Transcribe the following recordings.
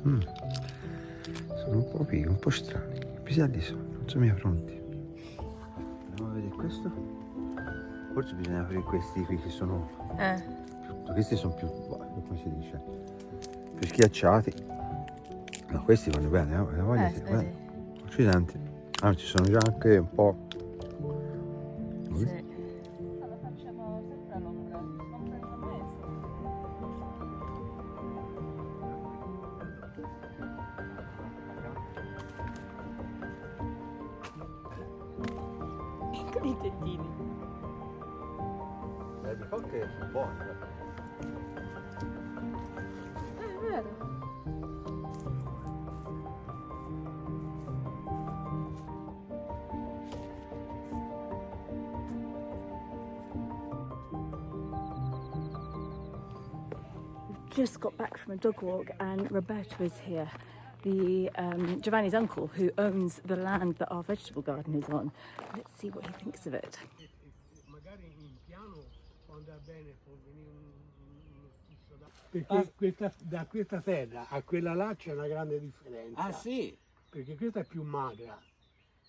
Sono un po' pigri, un po' strani. I piselli non sono mica pronti. Andiamo a vedere questo. Forse bisogna aprire questi qui che sono... Questi sono più, come si dice, più schiacciati. Ma questi vanno bene, accidenti. Ah, ci sono già anche un po'. Sì. Allora facciamo sempre all'ombra, non senza questo. Con i dentini. Le cocche sono buone. È vero. Just got back from a dog walk and Roberto is here, the Giovanni's uncle who owns the land that our vegetable garden is on. Let's see what he thinks of it. Perché da questa terra a quella là c'è una grande differenza. Ah sì? Perché questa è più magra,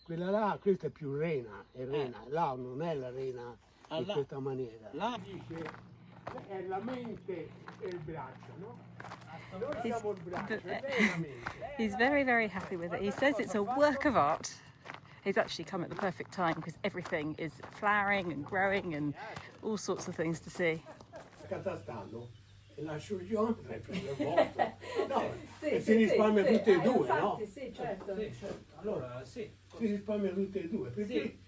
quella là, questa è più rena, è rena, là non è la rena in questa maniera. Là dice è la mente e il braccio, no? Noi siamo il braccio, lei è la mente. He's very, very happy with it. He says it's a work of art. He's actually come at the perfect time because everything is flowering and growing and all sorts of things to see. Catastanno e lascio il geometra e prendo il volto. No, e si risparmia tutte e due, no? Sì, certo. Allora, sì, si risparmia tutte e due, perché...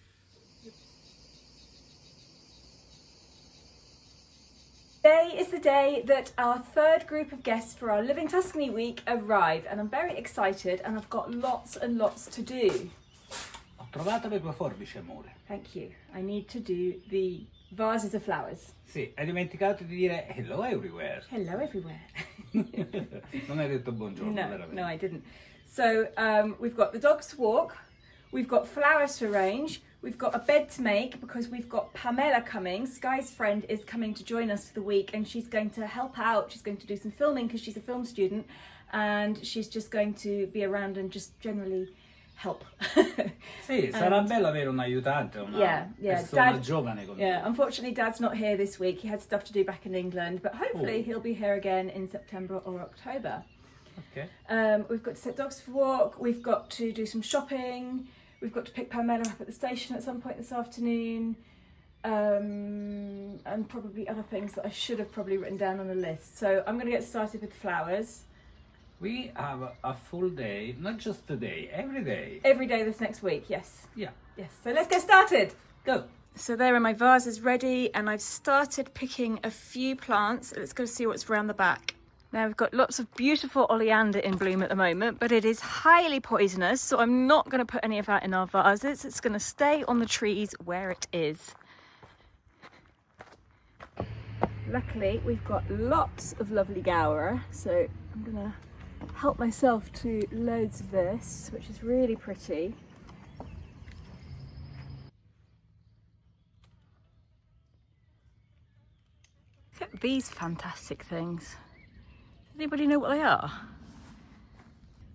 Today is the day that our third group of guests for our Living Tuscany week arrive and I'm very excited and I've got lots and lots to do. ho trovato le tue forbici, amore. Thank you. I need to do the vases of flowers. Sì, hai dimenticato di dire hello everywhere. Hello everywhere. Non hai detto buongiorno, veramente. No, I didn't. So we've got the dogs to walk, we've got flowers to arrange, we've got a bed to make because we've got Pamela coming. Sky's friend is coming to join us for the week and she's going to help out. She's going to do some filming because she's a film student and she's just going to be around and just generally help. Sì, sarà bello avere un aiutante, una persona giovane con Yeah, unfortunately Dad's not here this week. He had stuff to do back in England, but hopefully he'll be here again in September or October. Okay. We've got to set dogs for walk, we've got to do some shopping, we've got to pick Pamela up at the station at some point this afternoon, and probably other things that I should have probably written down on a list. So I'm going to get started with flowers. We have a full day, not just today, every day. Every day this next week, yes. Yeah. Yes, so let's get started. Go. So there are my vases ready and I've started picking a few plants. Let's go see what's around the back. Now we've got lots of beautiful oleander in bloom at the moment, but it is highly poisonous, so I'm not going to put any of that in our vases. It's going to stay on the trees where it is. Luckily, we've got lots of lovely gaura, so I'm going to help myself to loads of this, which is really pretty. Look at these fantastic things. Does anybody know what they are?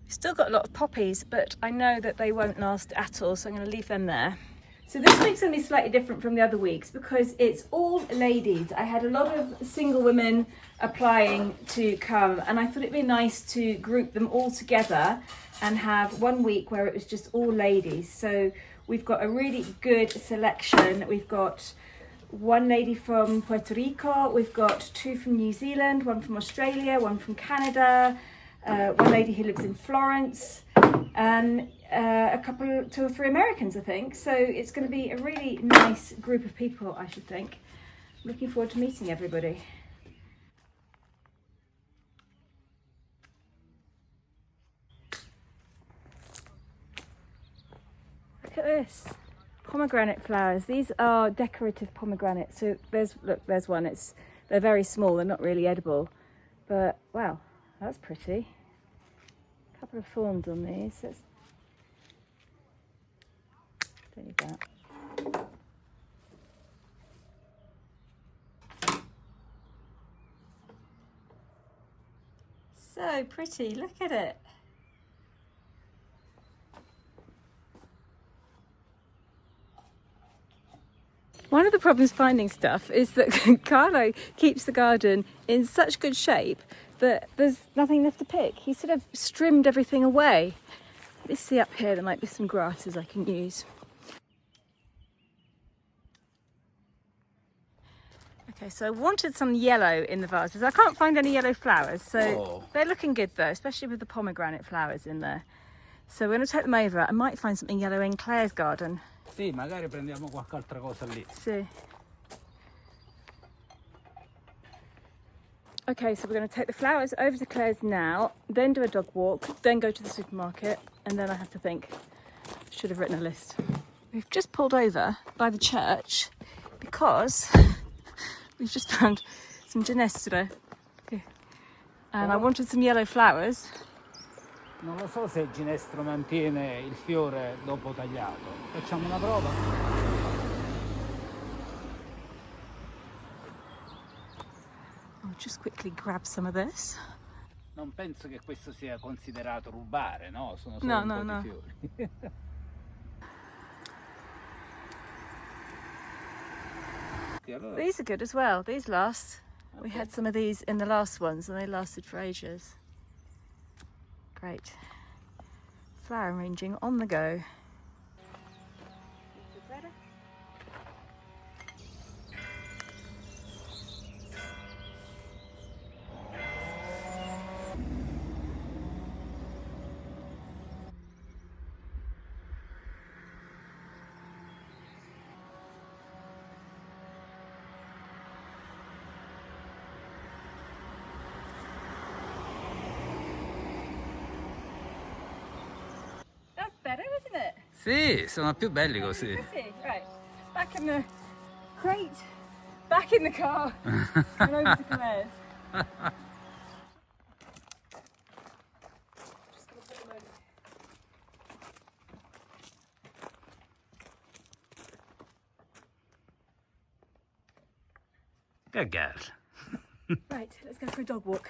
Still got a lot of poppies, but I know that they won't last at all, so I'm going to leave them there. So this week's going to be slightly different from the other weeks because it's all ladies. I had a lot of single women applying to come and I thought it'd be nice to group them all together and have one week where it was just all ladies. So we've got a really good selection. We've got one lady from Puerto Rico, we've got two from New Zealand, one from Australia, one from Canada, one lady who lives in Florence, and a couple, 2 or 3 Americans, I think. So it's going to be a really nice group of people, I should think. Looking forward to meeting everybody. Look at this. Pomegranate flowers. These are decorative pomegranates. So there's one. They're very small. They're not really edible, but wow, that's pretty. A couple of thorns on these. Don't need that. So pretty, look at it. One of the problems finding stuff is that Carlo keeps the garden in such good shape that there's nothing left to pick. He sort of trimmed everything away. Let's see up here, there might be some grasses I can use. Okay, so I wanted some yellow in the vases. I can't find any yellow flowers, so they're looking good though, especially with the pomegranate flowers in there. So we're going to take them over. I might find something yellow in Claire's garden. Sì, magari prendiamo qualche altra cosa lì. See. Okay, so we're going to take the flowers over to Claire's now, then do a dog walk, then go to the supermarket, and then I have to think. I should have written a list. We've just pulled over by the church because we've just found some ginestra. Okay. And I wanted some yellow flowers. Non lo so se il ginestro mantiene il fiore dopo tagliato. Facciamo una prova? I'll just quickly grab some of this. Non penso che questo sia considerato rubare, no? Sono solo un po' di fiori. These are good as well. These last. We had some of these in the last ones and they lasted for ages. Great. Flower arranging on the go. Better, isn't it? Sì, sono più belli così. Right, back in the crate, back in the car, and over to Claire's. Good girl. Right, let's go for a dog walk.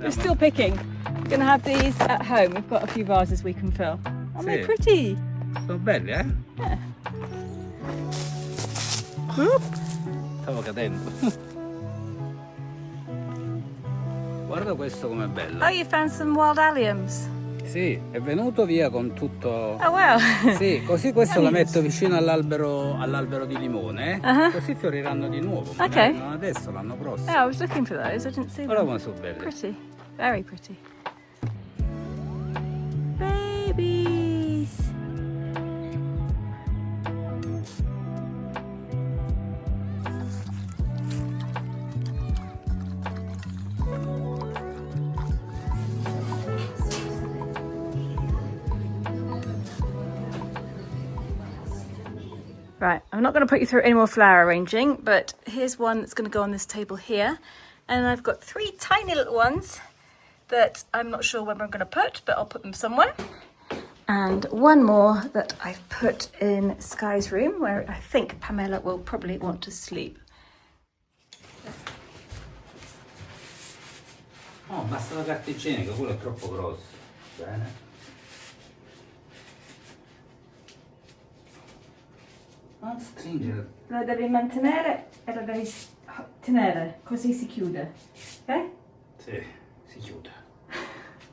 We're still picking. We're going to have these at home. We've got a few vases we can fill. Aren't they pretty? Sono belli, eh? Yeah. Stavo cadendo. Guarda questo com'è bello. Oh, you found some wild alliums. Sì, è venuto via con tutto. Oh wow. Sì, così questo la metto vicino all'albero di limone, così fioriranno di nuovo. Ok. Non adesso, l'anno prossimo. Yeah, I was looking for those. I didn't see Guarda them. come sono belli. Pretty. Very pretty. Babies. Right, I'm not going to put you through any more flower arranging, but here's one that's going to go on this table here. And I've got 3 tiny little ones that I'm not sure where I'm going to put, but I'll put them somewhere. And one more that I've put in Sky's room, where I think Pamela will probably want to sleep. Oh, basta la carta igienica, quello è troppo grosso. Bene. Non stringere. Lo devi mantenere e lo devi tenere, così si chiude. Ok? Sì, si chiude.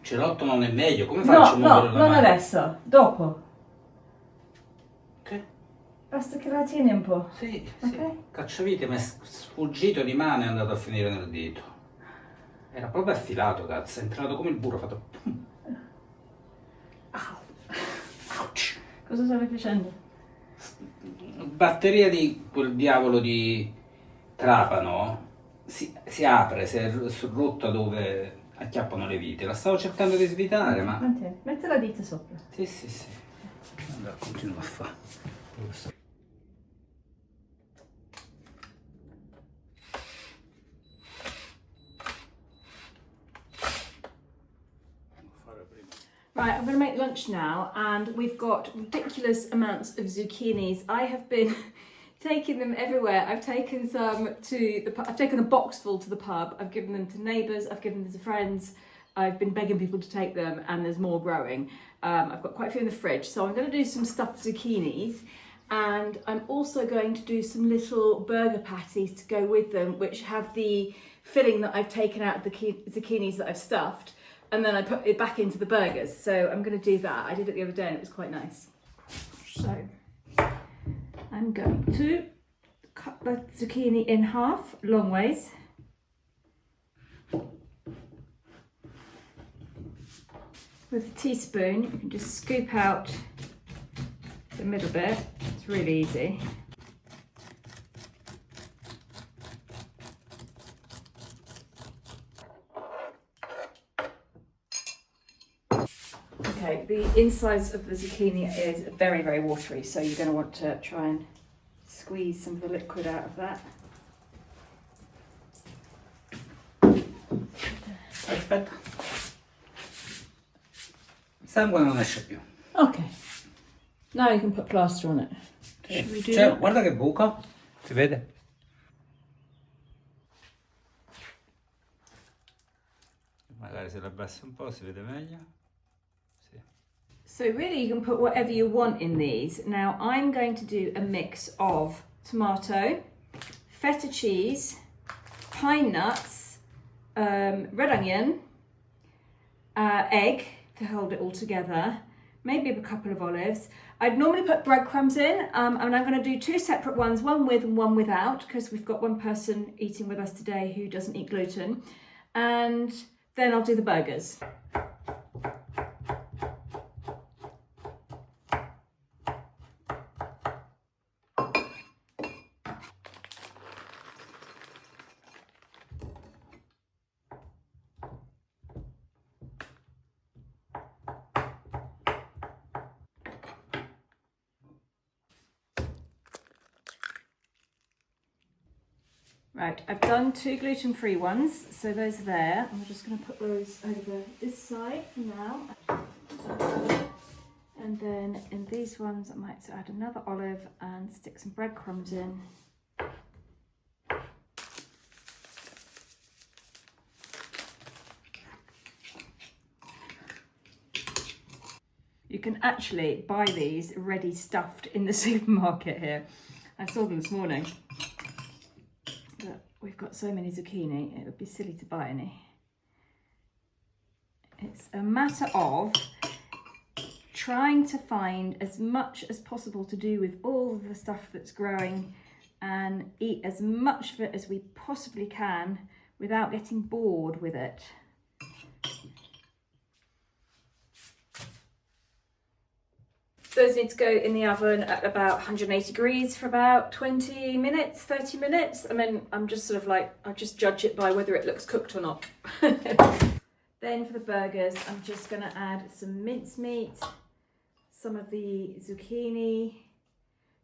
Cerotto non è meglio, come faccio a muovere la non mano? adesso, dopo. Ok. Basta che la tieni un po'. Sì, Ok. sì. Cacciavite mi è sfuggito di mano e è andato a finire nel dito. Era proprio affilato, cazzo, è entrato come il burro, ha fatto pum. Ouch. Cosa stavi facendo? Batteria di quel diavolo di trapano si apre, si è rotta dove acchiappano le vite. La stavo cercando di svitare, ma... Mantieni. Metti la dita sopra. Sì, sì, sì. Allora continuo a fare. Right, I'm going to make lunch now, and we've got ridiculous amounts of zucchinis. I have been taking them everywhere. I've taken some to the I've taken a box full to the pub. I've given them to neighbours. I've given them to friends. I've been begging people to take them, and there's more growing. I've got quite a few in the fridge, so I'm going to do some stuffed zucchinis, and I'm also going to do some little burger patties to go with them, which have the filling that I've taken out of the zucchinis that I've stuffed. And then I put it back into the burgers. So I'm going to do that. I did it the other day and it was quite nice. So I'm going to cut the zucchini in half, long ways. With a teaspoon, you can just scoop out the middle bit. It's really easy. Okay, the insides of the zucchini is very, very watery, so you're going to want to try and squeeze some of the liquid out of that. Aspetta. Sangue non esce più. Okay, now you can put plaster on it. Should we do Cioè, that? guarda che buco. Si vede? Magari se la abbassi un po' si vede meglio. Sì. So really you can put whatever you want in these. Now I'm going to do a mix of tomato, feta cheese, pine nuts, red onion, egg to hold it all together, maybe a couple of olives. I'd normally put breadcrumbs in, and I'm going to do two separate ones, one with and one without, because we've got one person eating with us today who doesn't eat gluten. And then I'll do the burgers. Right, I've done two gluten-free ones, so those are there. I'm just going to put those over this side for now. And then in these ones, I might add another olive and stick some breadcrumbs in. You can actually buy these ready stuffed in the supermarket here. I saw them this morning. But we've got so many zucchini, it would be silly to buy any. It's a matter of trying to find as much as possible to do with all of the stuff that's growing and eat as much of it as we possibly can without getting bored with it. Those need to go in the oven at about 180 degrees for about 20 minutes, 30 minutes. I mean, I'm just sort of like, I just judge it by whether it looks cooked or not. Then for the burgers, I'm just gonna add some mincemeat, some of the zucchini,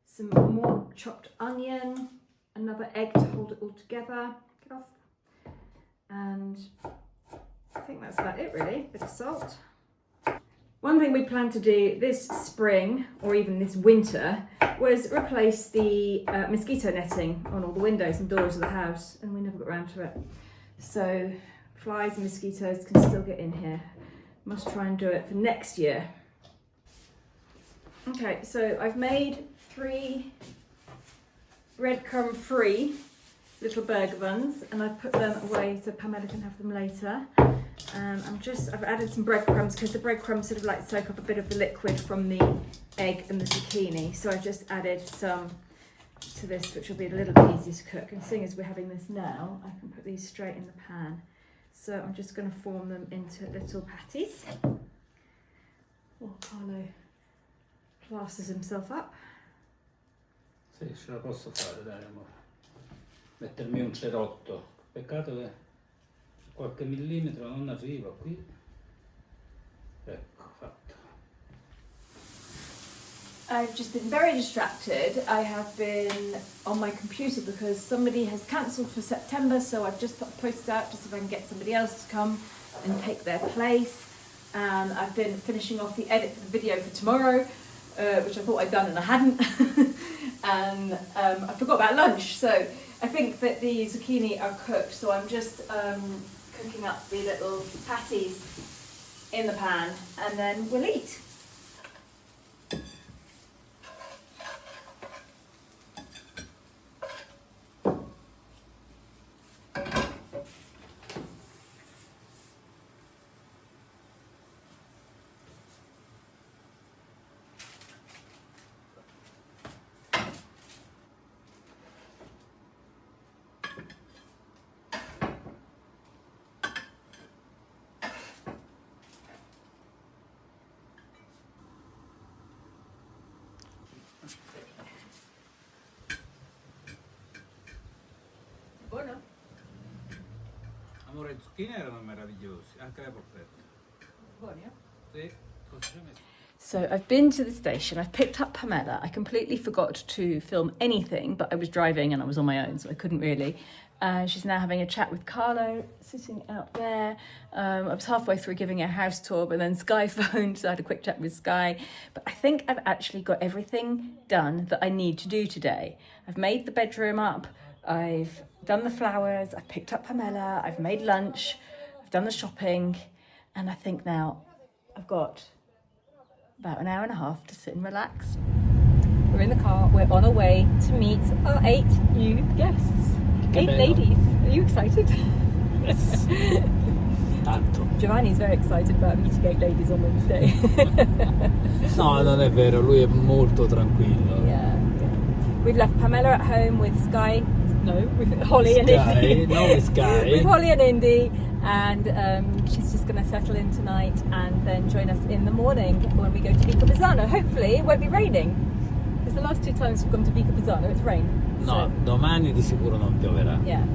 some more chopped onion, another egg to hold it all together. Get off. And I think that's about it really, a bit of salt. One thing we plan to do this spring, or even this winter, was replace the mosquito netting on all the windows and doors of the house, and we never got around to it. So flies and mosquitoes can still get in here. Must try and do it for next year. Okay, so I've made 3 breadcrumb-free little burger buns, and I've put them away so Pamela can have them later. I've added some breadcrumbs because the breadcrumbs sort of like soak up a bit of the liquid from the egg and the zucchini. So I've just added some to this, which will be a little bit easier to cook. And seeing as we're having this now, I can put these straight in the pan. So I'm just going to form them into little patties. While Carlo plasters himself up. Sì, ce la posso fare, dai amore. Mettermi un cerotto. Peccato che qualche millimetro non arriva qui. Ecco, fatto. I've just been very distracted. I have been on my computer because somebody has cancelled for September, so I've just put a post out just if I can get somebody else to come and take their place. And I've been finishing off the edit for the video for tomorrow, which I thought I'd done and I hadn't. And I forgot about lunch, so I think that the zucchini are cooked, so I'm just cooking up the little patties in the pan and then we'll eat. Buono. Amore, i zucchini erano meravigliosi, anche le polpette. Buono. Sì, cosa ci hai messo? So I've been to the station, I've picked up Pamela. I completely forgot to film anything, but I was driving and I was on my own, so I couldn't really. She's now having a chat with Carlo, sitting out there. I was halfway through giving her a house tour, but then Sky phoned, so I had a quick chat with Sky. But I think I've actually got everything done that I need to do today. I've made the bedroom up, I've done the flowers, I've picked up Pamela, I've made lunch, I've done the shopping, and I think now I've got about an hour and a half to sit and relax. We're in the car, we're on our way to meet our 8 new guests. 8 ladies. Are you excited? Yes. Tanto. Giovanni's very excited about meeting 8 ladies on Wednesday. No, non è vero, lui è molto tranquillo. Yeah. We've left Pamela at home with Sky. No, with Holly and Indy. No, with Sky. With Holly and Indy, and she's just going to settle in tonight and then join us in the morning when we go to Vico Pisano. Hopefully it won't be raining, because the last 2 times we've gone to Vico Pisano it's rained. No, domani di sicuro non pioverà. Yeah,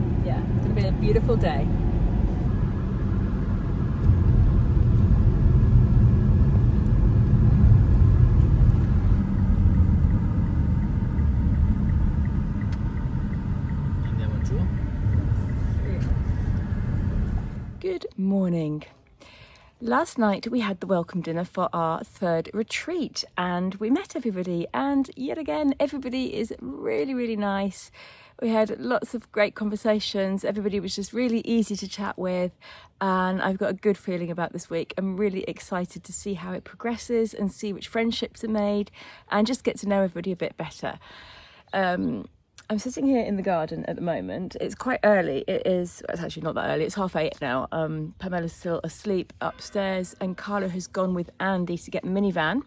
it's going to be a beautiful day. Andiamo giù. Good morning. Last night we had the welcome dinner for our 3rd retreat and we met everybody, and yet again everybody is really, really nice. We had lots of great conversations. Everybody was just really easy to chat with, and I've got a good feeling about this week. I'm really excited to see how it progresses and see which friendships are made and just get to know everybody a bit better. I'm sitting here in the garden at the moment. It's quite early. It's actually not that early. It's 8:30 now. Pamela's still asleep upstairs and Carlo has gone with Andy to get a minivan,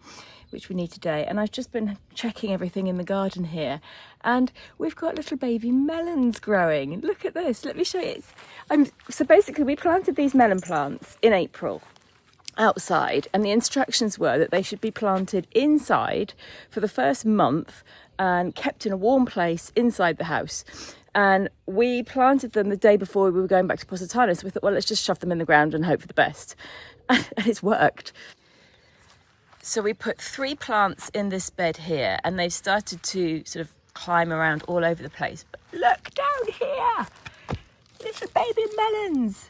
which we need today. And I've just been checking everything in the garden here. And we've got little baby melons growing. Look at this. Let me show you. So basically we planted these melon plants in April outside, and the instructions were that they should be planted inside for the first month and kept in a warm place inside the house. And we planted them the day before we were going back to Positano, so we thought, well, let's just shove them in the ground and hope for the best. And it's worked. So we put 3 plants in this bed here, and they've started to sort of climb around all over the place. But look down here, little baby melons.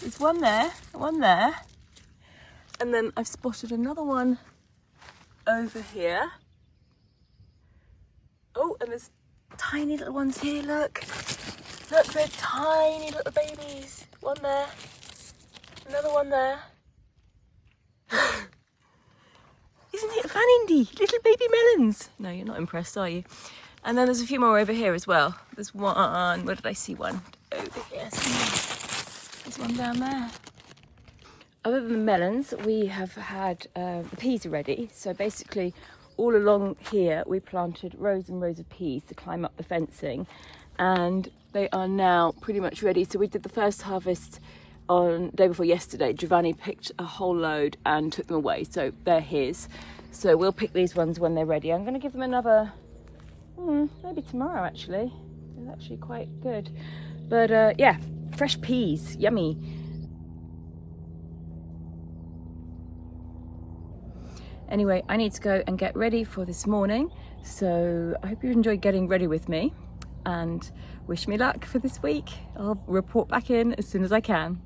There's one there, and then I've spotted another one over here. Oh, and there's tiny little ones here, look. Look, they're tiny little babies. One there, another one there. Isn't it fun, Indy? Little baby melons. No, you're not impressed, are you? And then there's a few more over here as well. There's one, where did I see one? Over here somewhere. There's one down there. Other than the melons, we have had the peas are ready. So basically all along here we planted rows and rows of peas to climb up the fencing, and they are now pretty much ready. So we did the first harvest on the day before yesterday. Giovanni picked a whole load and took them away, so they're his. So we'll pick these ones when they're ready. I'm going to give them another, maybe tomorrow actually. They're actually quite good. But yeah, fresh peas, yummy. Anyway, I need to go and get ready for this morning. So I hope you enjoyed getting ready with me, and wish me luck for this week. I'll report back in as soon as I can.